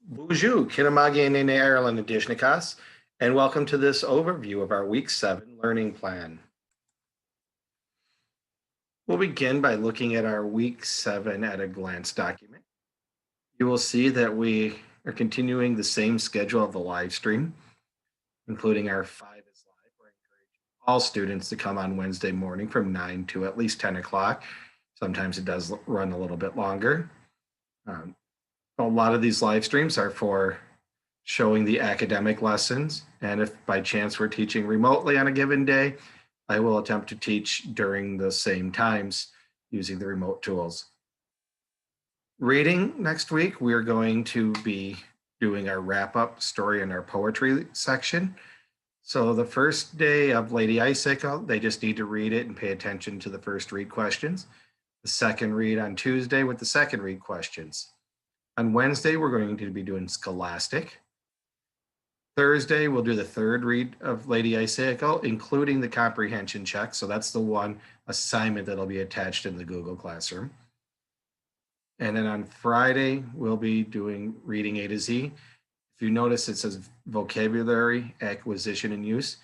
Bonjour, Kinamagi and Ireland Adishnikas, and welcome to this overview of our Week 7 learning plan. We'll begin by looking at our Week 7 at a glance document. You will see that we are continuing the same schedule of the live stream, including our 5 is live. We're encouraging all students to come on Wednesday morning from 9 to at least 10 o'clock. Sometimes it does run a little bit longer. A lot of these live streams are for showing the academic lessons. And if by chance we're teaching remotely on a given day, I will attempt to teach during the same times using the remote tools. Reading next week, we're going to be doing our wrap-up story in our poetry section. So the first day of Lady Icicle, they just need to read it and pay attention to the first read questions. The second read on Tuesday with the second read questions. On Wednesday, we're going to be doing Scholastic. Thursday, we'll do the third read of Lady Icicle, including the comprehension check. So that's the one assignment that'll be attached in the Google Classroom. And then on Friday, we'll be doing reading A to Z. If you notice, it says vocabulary, acquisition, and use.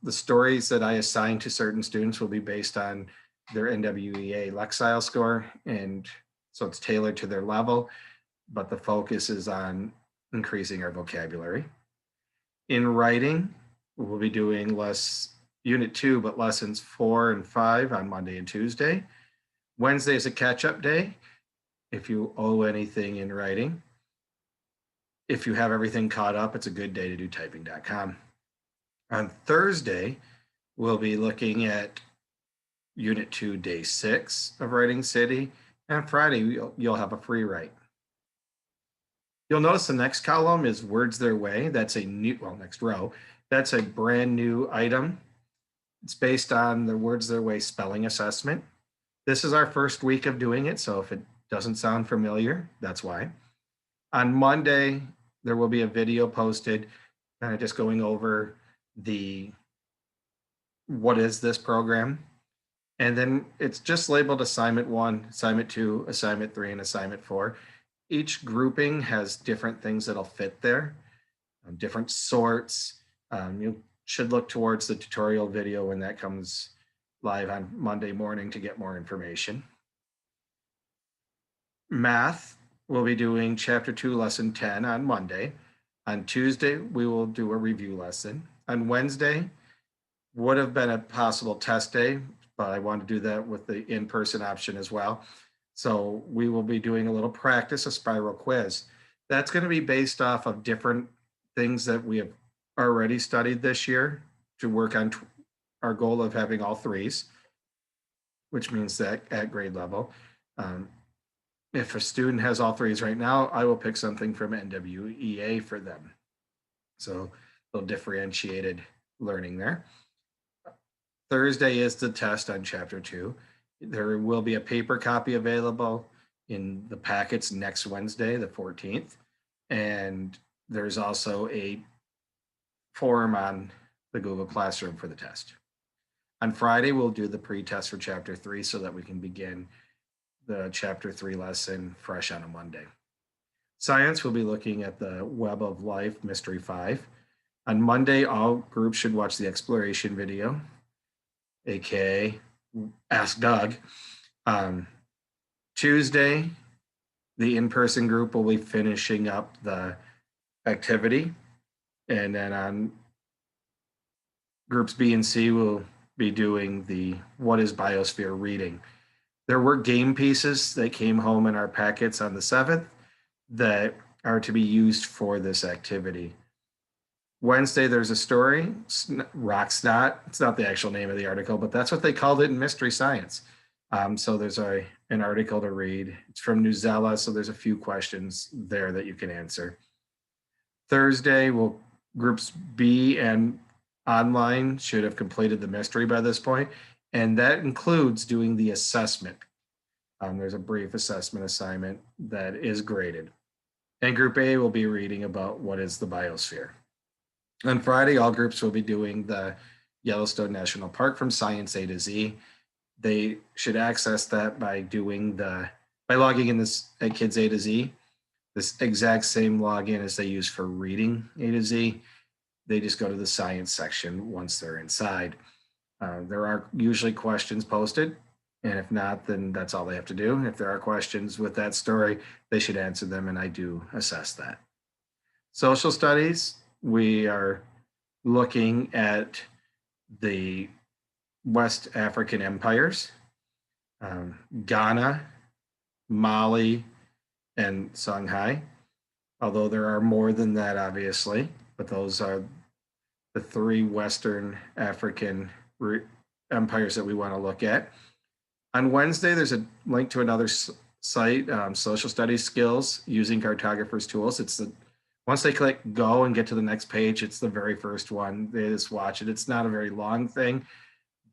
The stories that I assign to certain students will be based on their NWEA Lexile score, and so it's tailored to their level, but the focus is on increasing our vocabulary. In writing, we'll be doing Unit 2, but lessons 4 and 5 on Monday and Tuesday. Wednesday is a catch-up day if you owe anything in writing. If you have everything caught up, it's a good day to do typing.com. On Thursday, we'll be looking at Unit 2, Day 6 of Writing City. And on Friday, you'll have a free write. You'll notice the next column is Words Their Way. That's a new, next row. That's a brand new item. It's based on the Words Their Way spelling assessment. This is our first week of doing it, so if it doesn't sound familiar, that's why. On Monday, there will be a video posted kind of just going over what is this program. And then it's just labeled Assignment 1, Assignment 2, Assignment 3, and Assignment 4. Each grouping has different things that'll fit there, different sorts. You should look towards the tutorial video when that comes live on Monday morning to get more information. Math, we'll be doing Chapter 2, Lesson 10 on Monday. On Tuesday, we will do a review lesson. On Wednesday, would have been a possible test day, but I want to do that with the in-person option as well. So we will be doing a little practice, a spiral quiz. That's going to be based off of different things that we have already studied this year to work on our goal of having all threes, which means that at grade level. If a student has all threes right now, I will pick something from NWEA for them. So a little differentiated learning there. Thursday is the test on Chapter 2. There will be a paper copy available in the packets next Wednesday, the 14th. And there's also a form on the Google Classroom for the test. On Friday, we'll do the pre-test for Chapter 3 so that we can begin the Chapter 3 lesson fresh on a Monday. Science, we'll be looking at the Web of Life, Mystery 5. On Monday, all groups should watch the exploration video, aka Ask Doug. Tuesday, the in-person group will be finishing up the activity. And then on groups B and C, we'll be doing the What is Biosphere reading. There were game pieces that came home in our packets on the 7th that are to be used for this activity. Wednesday, there's a story, Rocksnot. It's not the actual name of the article, but that's what they called it in Mystery Science. So there's an article to read. It's from Newsella, so there's a few questions there that you can answer. Thursday, groups B and online should have completed the mystery by this point, and that includes doing the assessment. There's a brief assessment assignment that is graded. And Group A will be reading about what is the biosphere. On Friday, all groups will be doing the Yellowstone National Park from Science A to Z. They should access that by logging in this at Kids A to Z. this exact same login as they use for reading A to Z. They just go to the science section once they're inside. There are usually questions posted, and if not, then that's all they have to do. If there are questions with that story, they should answer them, and I do assess that. Social studies, we are looking at the West African empires, Ghana, Mali, and Songhai. Although there are more than that, obviously, but those are the three Western African empires that we want to look at. On Wednesday, there's a link to another site, Social Studies Skills using Cartographer's Tools. It's the once they click go and get to the next page, it's the very first one. They just watch it. It's not a very long thing,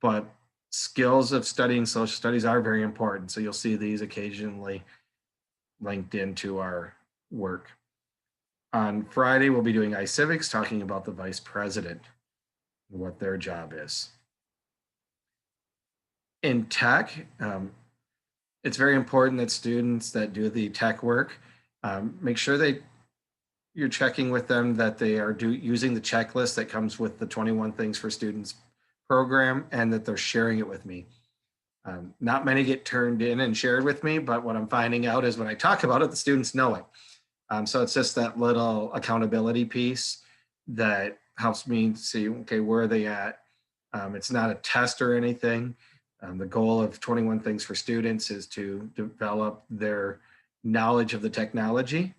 but skills of studying social studies are very important. So you'll see these occasionally linked into our work. On Friday, we'll be doing iCivics, talking about the vice president and what their job is. In tech, it's very important that students that do the tech work, make sure you're checking with them that they are using the checklist that comes with the 21 Things for Students program, and that they're sharing it with me. Not many get turned in and shared with me, but what I'm finding out is when I talk about it, the students know it. So it's just that little accountability piece that helps me see, okay, where are they at? It's not a test or anything. The goal of 21 Things for Students is to develop their knowledge of the technology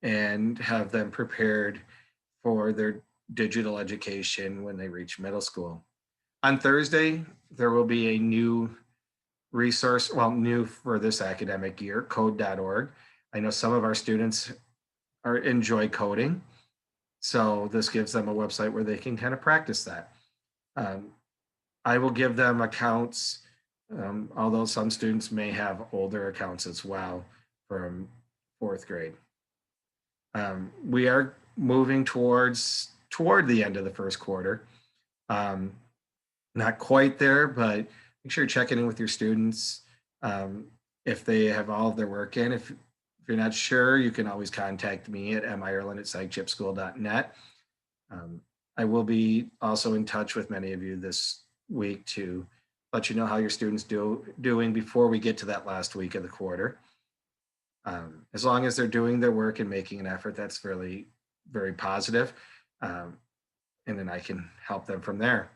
and have them prepared for their digital education when they reach middle school. On Thursday, there will be a new resource, well, new for this academic year, code.org. I know some of our students enjoy coding, so this gives them a website where they can kind of practice that. I will give them accounts, although some students may have older accounts as well from fourth grade. We are moving toward the end of the first quarter. Not quite there, but make sure you're checking in with your students if they have all of their work in. If you're not sure, you can always contact me at mireland@psychchipschool.net. I will be also in touch with many of you this week to let you know how your students doing before we get to that last week of the quarter. As long as they're doing their work and making an effort, that's really very positive. And then I can help them from there.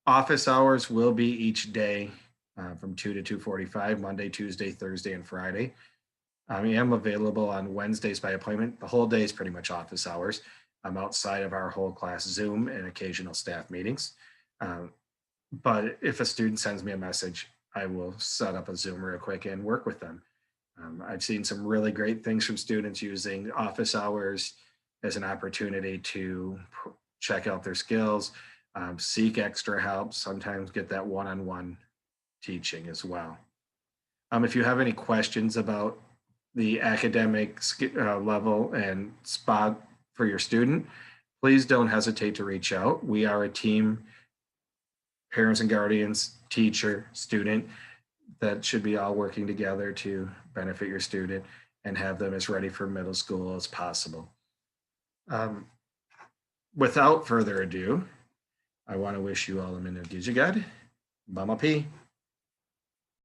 Office hours will be each day from 2 to 2:45, Monday, Tuesday, Thursday, and Friday. I am available on Wednesdays by appointment. The whole day is pretty much office hours. I'm outside of our whole class Zoom and occasional staff meetings. But if a student sends me a message, I will set up a Zoom real quick and work with them. I've seen some really great things from students using office hours as an opportunity to check out their skills, seek extra help, sometimes get that one-on-one teaching as well. If you have any questions about the academic level and spot for your student, please don't hesitate to reach out. We are a team, parents and guardians, teacher, student, that should be all working together to benefit your student and have them as ready for middle school as possible. Without further ado, I want to wish you all a minute Gijagad. Bamapi.